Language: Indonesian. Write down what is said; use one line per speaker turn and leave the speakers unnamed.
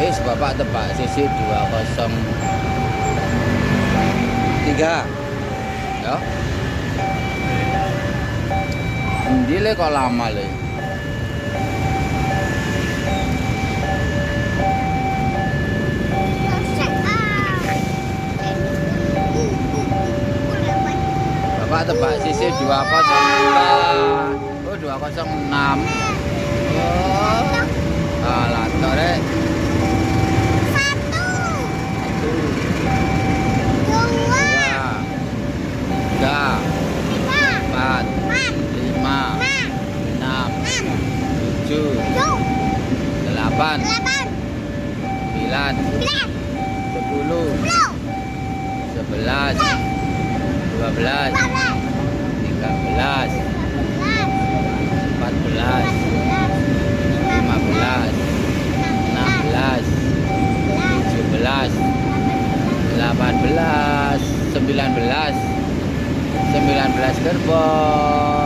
Bapak tebak sisi 203 ya. Endi le kok lama le. Bapak tebak sisi 206. Oh 206. Oh. Alah torek. Tiga, empat, lima, enam, tujuh, delapan, sembilan, sepuluh, sebelas, dua belas, tiga belas, empat belas, lima belas, enam belas, tujuh belas, delapan belas, 19 gerbong.